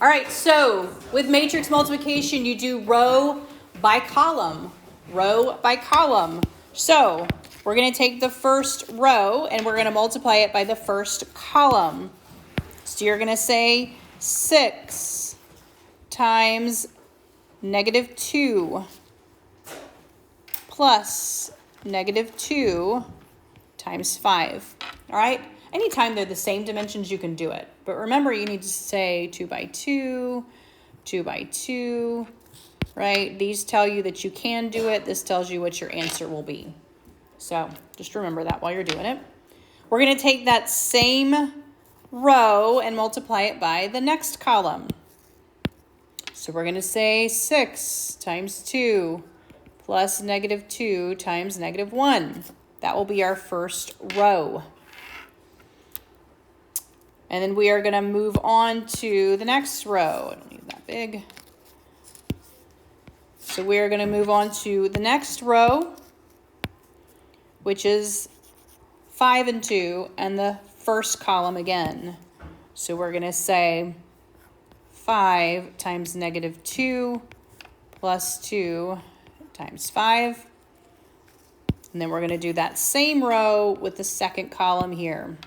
All right, so with matrix multiplication, you do row by column. Row by column. So we're going to take the first row and we're going to multiply it by the first column. So you're going to say 6 times -2 plus -2 times 5. All right? Anytime they're the same dimensions, you can do it. But remember, you need to say 2 by 2, 2 by 2, right? These tell you that you can do it. This tells you what your answer will be. So just remember that while you're doing it. We're going to take that same row and multiply it by the next column. So we're going to say 6 times 2 plus -2 times -1. That will be our first row. And then we are going to move on to the next row. I don't need that big. So we are going to move on to the next row, which is 5 and 2, and the first column again. So we're going to say 5 times -2 plus 2 times 5. And then we're going to do that same row with the second column here.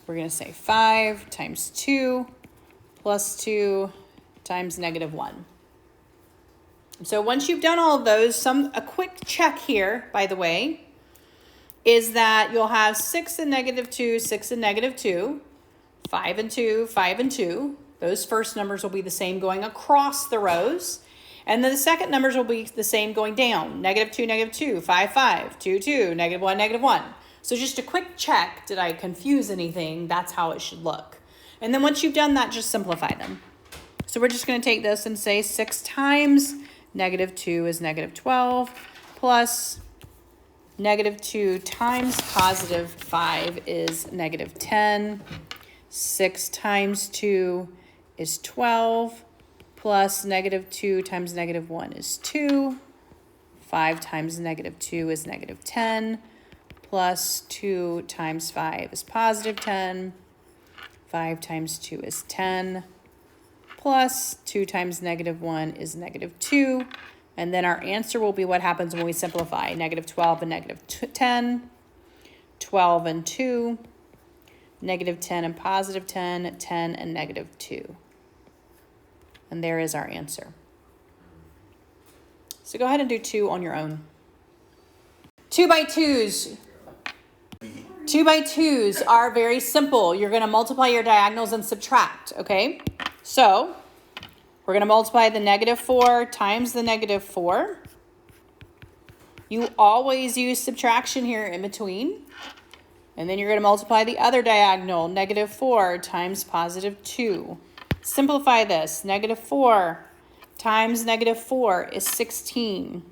We're going to say 5 times 2 plus 2 times -1. So once you've done all of those, a quick check here, by the way, is that you'll have 6 and -2, 6 and -2, 5 and 2, 5 and 2. Those first numbers will be the same going across the rows. And then the second numbers will be the same going down. -2, -2, 5, 5, 2, 2, -1, -1. So just a quick check, did I confuse anything? That's how it should look. And then once you've done that, just simplify them. So we're just going to take this and say 6 times -2 is -12 plus -2 times +5 is -10. 6 times 2 is 12 plus -2 times -1 is 2. 5 times -2 is -10. Plus 2 times 5 is +10. 5 times 2 is 10. Plus 2 times -1 is -2. And then our answer will be what happens when we simplify. -12 and -10. 12 and 2. -10 and +10. 10 and -2. And there is our answer. So go ahead and do 2 on your own. 2 by 2s. 2 by 2s are very simple. You're going to multiply your diagonals and subtract, okay? So we're going to multiply the -4 times the -4. You always use subtraction here in between. And then you're going to multiply the other diagonal, -4 times +2. Simplify this. -4 times -4 is 16.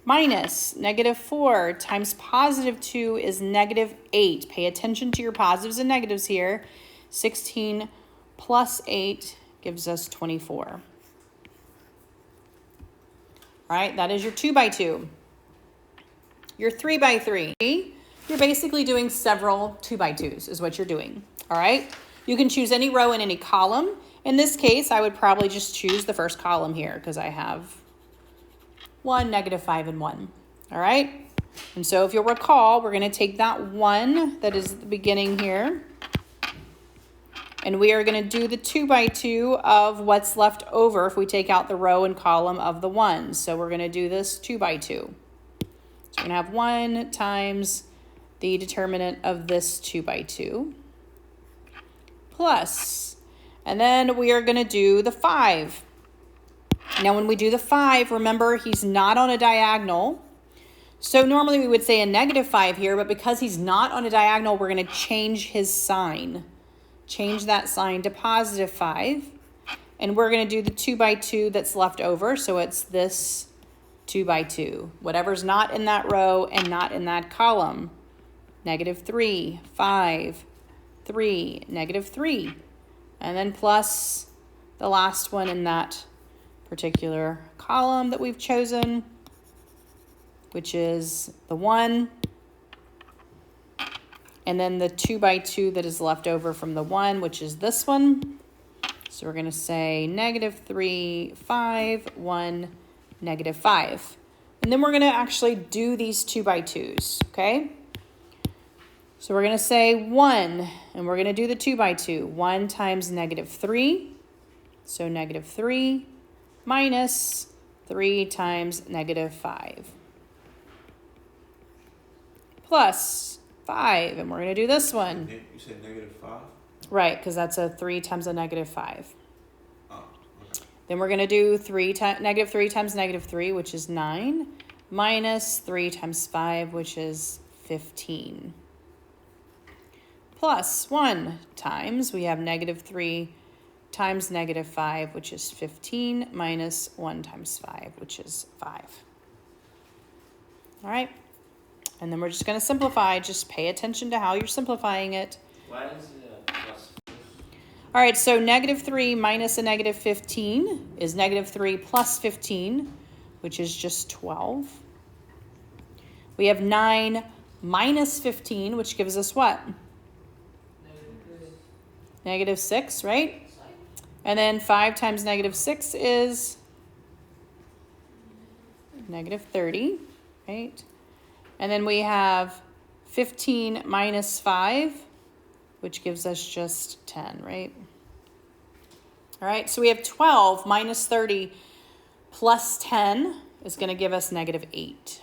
Minus -4 times +2 is -8. Pay attention to your positives and negatives here. 16 plus 8 gives us 24. All right, that is your 2 by 2. Your 3 by 3, you're basically doing several 2 by 2s is what you're doing. All right, you can choose any row in any column. In this case, I would probably just choose the first column here because I have 1, -5, and 1. All right? And so if you'll recall, we're going to take that 1 that is at the beginning here, and we are going to do the 2 by 2 of what's left over if we take out the row and column of the 1. So we're going to do this 2 by 2. So we're going to have 1 times the determinant of this 2 by 2 plus, and then we are going to do the 5. Now, when we do the 5, remember, he's not on a diagonal. So normally we would say a -5 here, but because he's not on a diagonal, we're going to change his sign. Change that sign to +5. And we're going to do the 2 by 2 that's left over. So it's this 2 by 2. Whatever's not in that row and not in that column. -3, 5, 3, -3. And then plus the last one in that particular column that we've chosen, which is the 1. and then the 2 by 2 that is left over from the 1, which is this one. So we're going to say -3, 5, 1, -5. And then we're going to actually do these 2 by 2s, okay? So we're going to say 1, and we're going to do the 2 by 2. 1 times -3, so -3 minus 3 times -5. Plus 5, and we're going to do this one. You said -5? Right, because that's a 3 times a -5. Oh, okay. Then we're going to do -3 times -3, which is 9, minus 3 times 5, which is 15. Plus 1 times, we have -3 times -5, which is 15, minus 1 times 5, which is 5. All right. And then we're just going to simplify. Just pay attention to how you're simplifying it. Why is it plus? All right, so -3 minus a -15 is -3 plus 15, which is just 12. We have 9 minus 15, which gives us what? -6, right? And then 5 times -6 is -30, right? And then we have 15 minus 5, which gives us just 10, right? All right, so we have 12 minus 30 plus 10 is going to give us -8.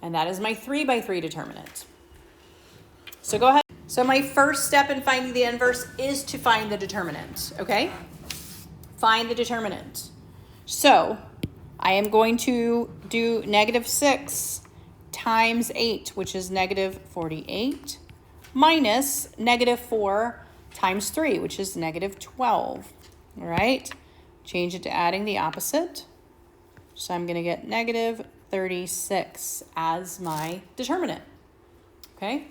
And that is my 3 by 3 determinant. So go ahead. So my first step in finding the inverse is to find the determinant, okay? Find the determinant. So I am going to do -6 times 8, which is -48, minus -4 times 3, which is -12. All right, change it to adding the opposite. So I'm going to get -36 as my determinant. Okay,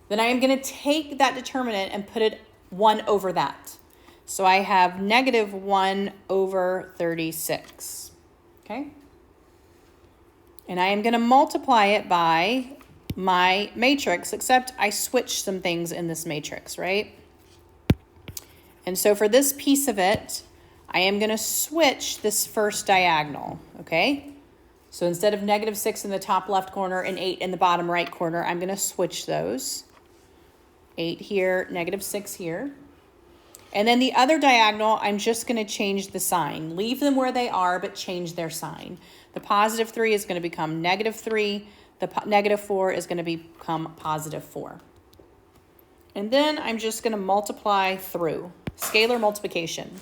then I am going to take that determinant and put it 1 over that. So I have -1 over 36. Okay, and I am going to multiply it by my matrix, except I switched some things in this matrix, right? And so for this piece of it, I am going to switch this first diagonal, okay? So instead of -6 in the top left corner and 8 in the bottom right corner, I'm going to switch those. 8 here, -6 here. And then the other diagonal, I'm just going to change the sign. Leave them where they are, but change their sign. The +3 is going to become -3. The -4 is going to become +4. And then I'm just going to multiply through. Scalar multiplication.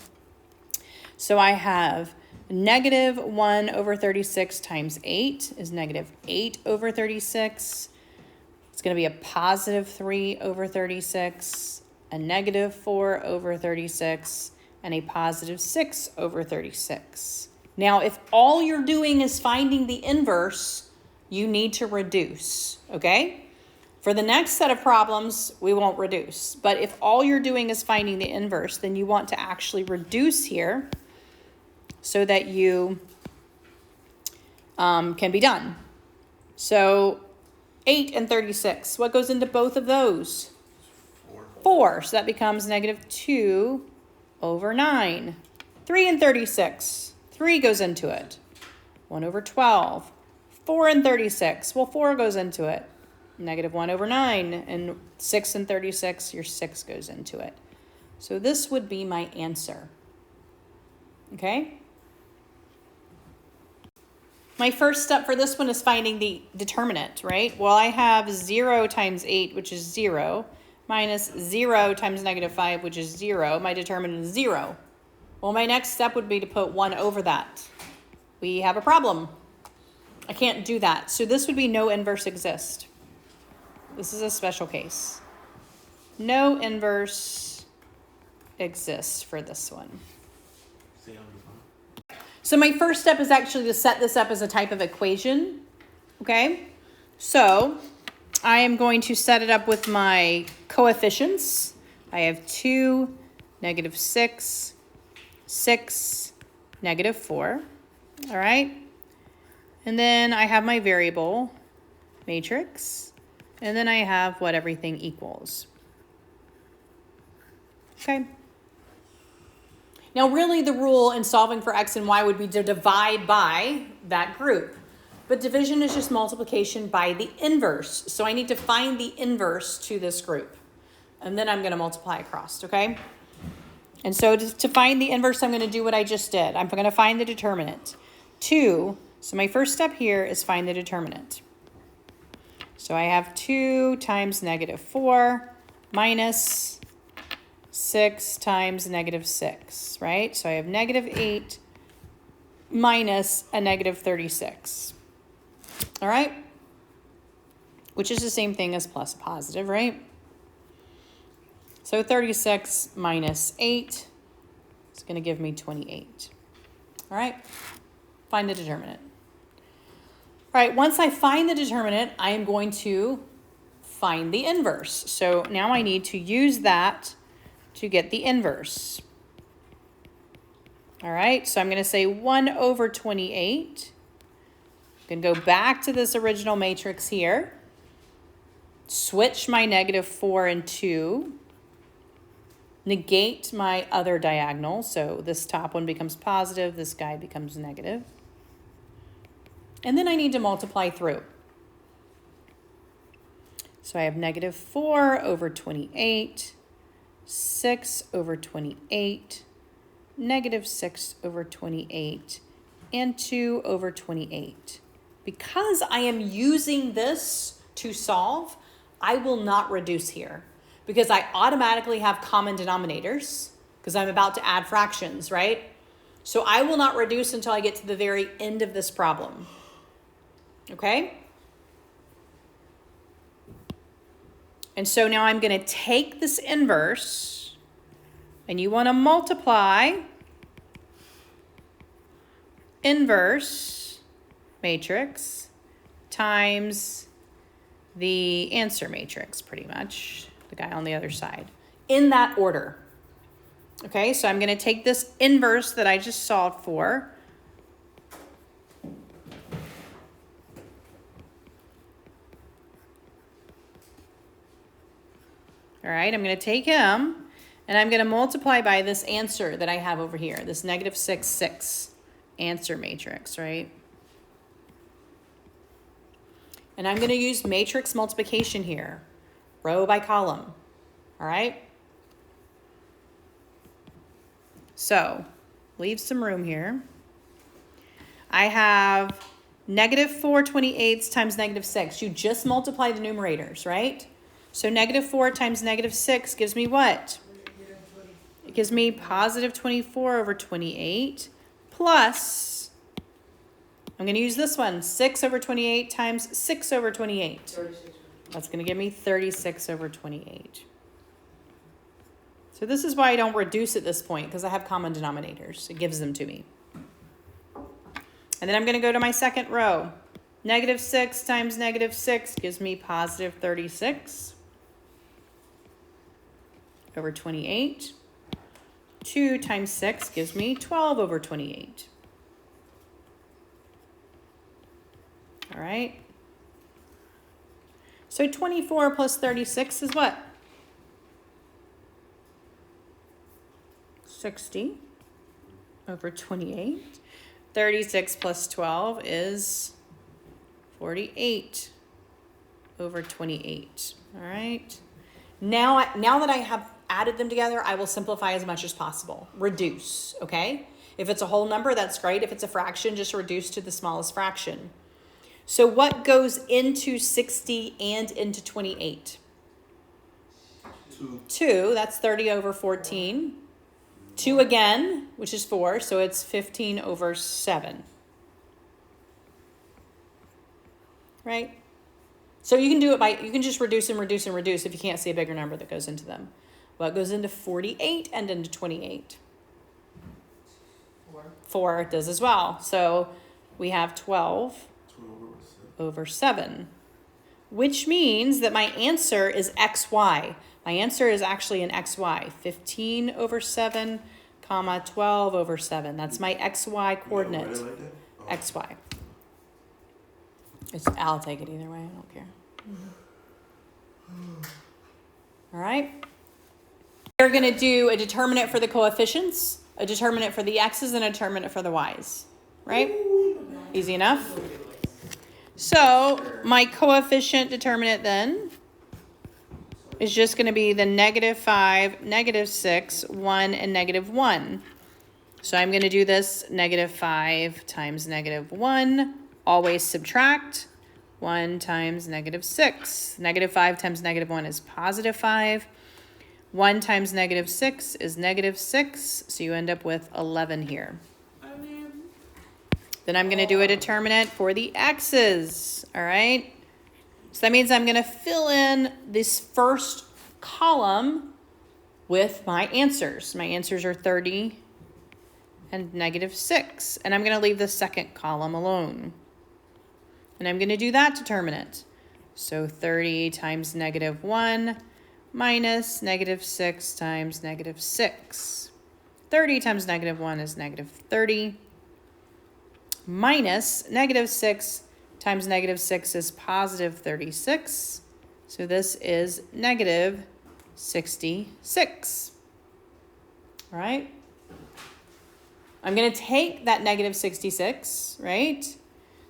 So I have -1 over 36 times 8 is -8 over 36. It's going to be a +3 over 36. A -4 over 36, and a +6 over 36. Now, if all you're doing is finding the inverse, you need to reduce, okay? For the next set of problems, we won't reduce. But if all you're doing is finding the inverse, then you want to actually reduce here so that you can be done. So 8 and 36, what goes into both of those? 4, so that becomes -2 over 9. 3 and 36, 3 goes into it. 1 over 12. 4 and 36, well, 4 goes into it. -1 over 9. And 6 and 36, your 6 goes into it. So this would be my answer. Okay? My first step for this one is finding the determinant, right? Well, I have 0 times 8, which is 0. Minus 0 times -5, which is 0. My determinant is 0. Well, my next step would be to put 1 over that. We have a problem. I can't do that. So this would be no inverse exist. This is a special case. No inverse exists for this one. So my first step is actually to set this up as a type of equation. Okay? So I am going to set it up with my coefficients. I have 2, -6, 6, -4. All right. And then I have my variable matrix. And then I have what everything equals. Okay. Now really the rule in solving for x and y would be to divide by that group. But division is just multiplication by the inverse. So I need to find the inverse to this group. And then I'm going to multiply across, okay? And so to find the inverse, I'm going to do what I just did. I'm going to find the determinant. 2, so my first step here is find the determinant. So I have 2 times -4 minus 6 times -6, right? So I have -8 minus a -36. All right? Which is the same thing as plus a positive, right? So 36 minus 8 is going to give me 28. All right? Find the determinant. All right, once I find the determinant, I am going to find the inverse. So now I need to use that to get the inverse. All right, so I'm going to say 1 over 28. I'm going to go back to this original matrix here. Switch my -4 and 2. Negate my other diagonal. So this top one becomes positive. This guy becomes negative. And then I need to multiply through. So I have -4 over 28, 6 over 28, -6 over 28, and 2 over 28. Because I am using this to solve, I will not reduce here because I automatically have common denominators because I'm about to add fractions, right? So I will not reduce until I get to the very end of this problem. Okay? And so now I'm going to take this inverse, and you want to multiply inverse matrix times the answer matrix, pretty much, the guy on the other side, in that order. Okay, so I'm going to take this inverse that I just solved for, all right, I'm going to take him, and I'm going to multiply by this answer that I have over here, this -6, 6 answer matrix, right? And I'm going to use matrix multiplication here, row by column, all right? So, leave some room here. I have -4 28 times -6. You just multiply the numerators, right? So -4 times -6 gives me what? It gives me positive 24 over 28 plus, I'm going to use this one, 6 over 28 times 6 over 28. 36. That's going to give me 36 over 28. So this is why I don't reduce at this point, because I have common denominators. It gives them to me. And then I'm going to go to my second row. -6 times -6 gives me positive 36 over 28. 2 times 6 gives me 12 over 28. All right. So 24 plus 36 is what? 60 over 28. 36 plus 12 is 48 over 28. All right. Now that I have added them together, I will simplify as much as possible. Reduce, okay? If it's a whole number, that's great. If it's a fraction, just reduce to the smallest fraction. So what goes into 60 and into 28? 2, that's 30 over 14. 2 again, which is 4, so it's 15 over 7. Right? So you can do it you can just reduce and reduce and reduce if you can't see a bigger number that goes into them. Well, it goes into 48 and into 28. 4 does as well. So we have 12 over 7, which means that my answer is xy. My answer is actually an xy, 15 over 7, comma 12 over 7. That's my xy coordinate, xy. I'll take it either way. I don't care. All right. We're going to do a determinant for the coefficients, a determinant for the x's, and a determinant for the y's. Right? Easy enough. So my coefficient determinant then is just going to be the -5, -6, 1, and -1. So I'm going to do this -5 times -1. Always subtract. 1 times -6. -5 times -1 is +5. 1 times -6 is -6. So you end up with 11 here. Then I'm going to do a determinant for the x's. All right. So that means I'm going to fill in this first column with my answers. My answers are 30 and -6. And I'm going to leave the second column alone. And I'm going to do that determinant. So 30 times -1 minus -6 times -6. 30 times -1 is -30. Minus -6 times -6 is +36. So this is -66. All right. I'm going to take that -66, right?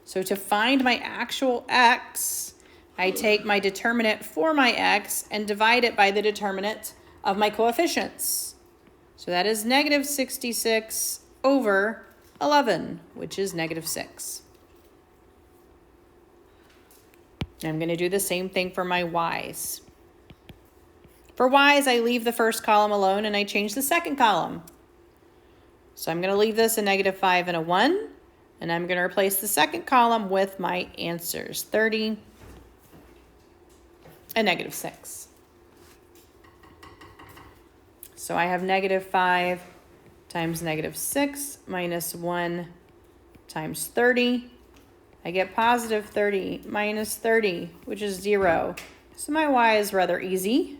So to find my actual x, I take my determinant for my x and divide it by the determinant of my coefficients. So that is -66 over 11, which is -6. I'm going to do the same thing for my y's. For y's, I leave the first column alone and I change the second column. So I'm going to leave this a -5 and a 1, and I'm going to replace the second column with my answers, 30 and -6. So I have -5 times -6 minus 1 times 30. I get +30 minus 30, which is 0. So my y is rather easy.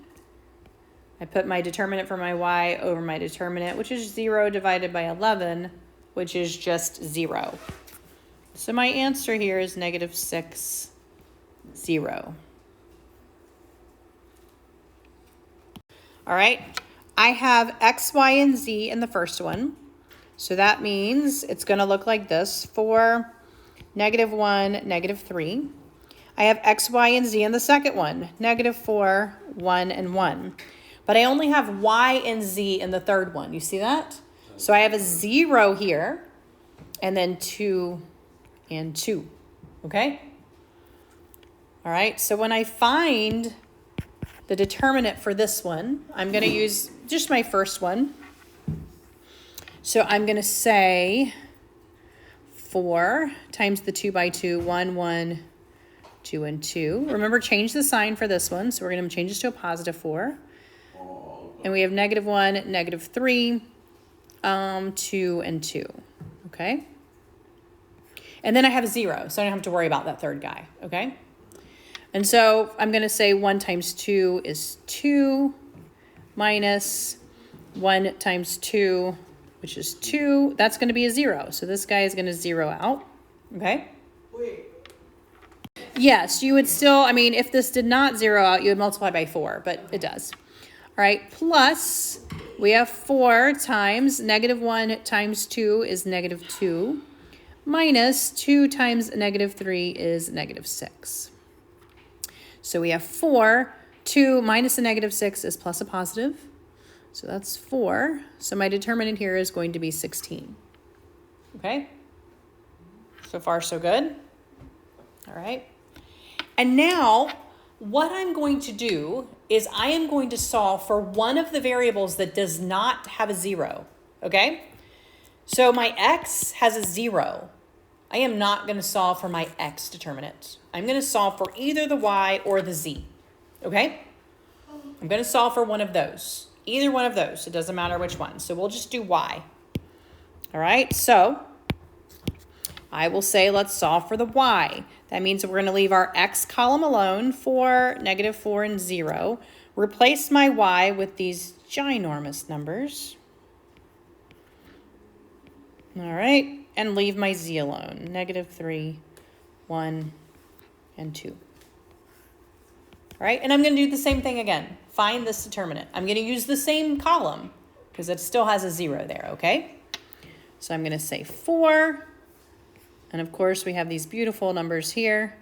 I put my determinant for my y over my determinant, which is 0 divided by 11, which is just 0. So my answer here is -6, 0. All right. I have x, y, and z in the first one. So that means it's going to look like this. 4, -1, -3. I have x, y, and z in the second one. -4, 1, and 1. But I only have y and z in the third one. You see that? So I have a 0 here, and then 2 and 2. Okay? All right. So when I find the determinant for this one, I'm going to use just my first one. So I'm going to say 4 times the 2 by 2, 1, 1, 2, and 2. Remember, change the sign for this one. So we're going to change this to a +4. And we have -1, -3, 2, and 2. Okay? And then I have a 0, so I don't have to worry about that third guy. Okay? And so I'm going to say 1 times 2 is 2 minus 1 times 2, which is 2. That's going to be a 0. So this guy is going to 0 out. Okay? Wait. Yes, you would still, I mean, if this did not 0 out, you would multiply by 4, but it does. All right, plus we have 4 times -1 times 2 is -2, minus 2 times -3 is -6. So we have 4, 2 minus a -6 is plus a positive. So that's 4. So my determinant here is going to be 16. Okay? So far, so good. All right. And now what I'm going to do is I am going to solve for one of the variables that does not have a 0. Okay? So my x has a 0. I am not going to solve for my x determinant. I'm going to solve for either the y or the z. Okay? I'm going to solve for one of those. Either one of those. It doesn't matter which one. So we'll just do y. All right? So I will say let's solve for the y. That means we're going to leave our x column alone for -4 and 0. Replace my y with these ginormous numbers. All right. And leave my z alone. -3, 1, and 2. All right, and I'm going to do the same thing again. Find this determinant. I'm going to use the same column because it still has a 0 there, okay? So I'm going to say 4. And of course, we have these beautiful numbers here.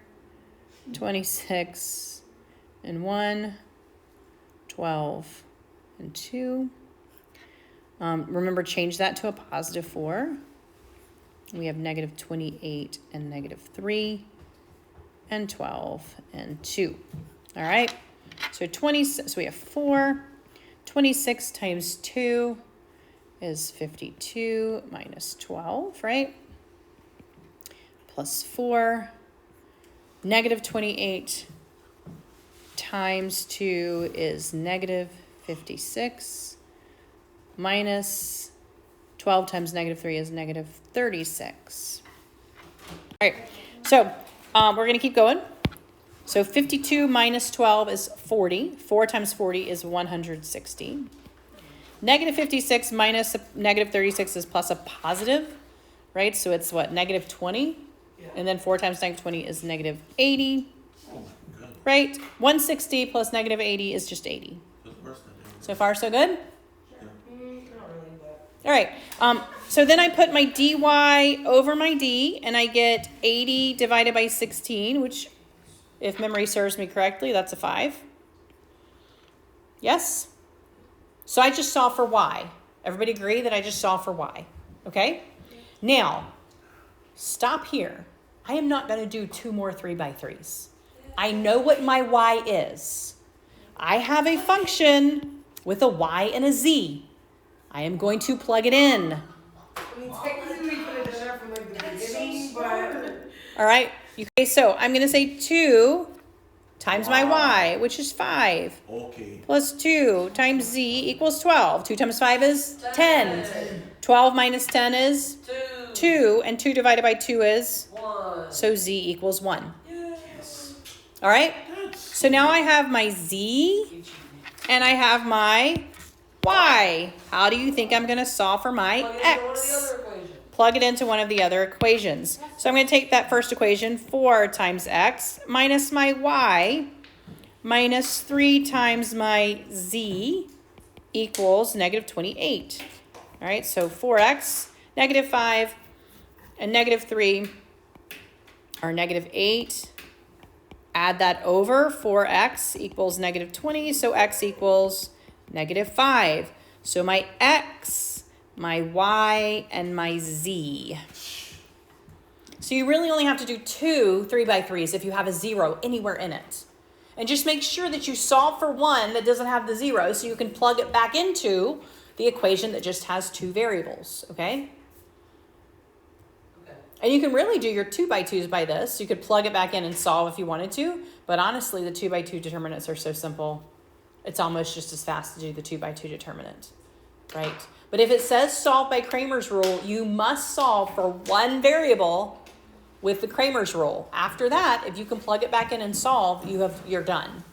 26 and 1, 12 and 2. Remember, change that to a positive 4. We have negative 28 and negative 3 and 12 and 2. All right, so we have 4. 26 times 2 is 52 minus 12, right? Plus 4. Negative 28 times 2 is negative 56. Minus 12 times negative 3 is negative 36. All right, so we're going to keep going. So 52 minus 12 is 40. 4 times 40 is 160. Negative 56 minus negative 36 is plus a positive, right? So it's what, negative 20? And then 4 times negative 20 is negative 80, right? 160 plus negative 80 is just 80. So far, so good? All right, so then I put my dy over my d, and I get 80 divided by 16, which, if memory serves me correctly, that's a 5. Yes? So I just solved for y. Everybody agree that I just solved for y, okay? Now, stop here. I am not going to do 2 more 3x3s. I know what my y is. I have a function with a y and a z. I am going to plug it in. I mean, technically we put it in there from like the beginning, but... All right. Okay, so I'm going to say 2 times my y, which is 5. Okay. Plus 2 times z equals 12. 2 times 5 is 10. 12 minus 10 is 2. And 2 divided by 2 is 1. So z equals 1. Yes. All right. So now I have my z and I have my y. How do you think I'm going to solve for my x? Plug it into one of the other equations. So I'm going to take that first equation, 4 times x, minus my y, minus 3 times my z, equals negative 28. All right, so 4x, negative 5, and negative 3 are negative 8. Add that over, 4x equals negative 20, so x equals negative 5. So my x, my y, and my z. So you really only have to do 2 3x3s if you have a 0 anywhere in it. And just make sure that you solve for one that doesn't have the 0 so you can plug it back into the equation that just has 2 variables, okay? And you can really do your 2x2s by this. You could plug it back in and solve if you wanted to. But honestly, the 2x2 determinants are so simple. It's almost just as fast to do the 2x2 determinant, right? But if it says solve by Cramer's rule, you must solve for one variable with the Cramer's rule. After that, if you can plug it back in and solve, you're done.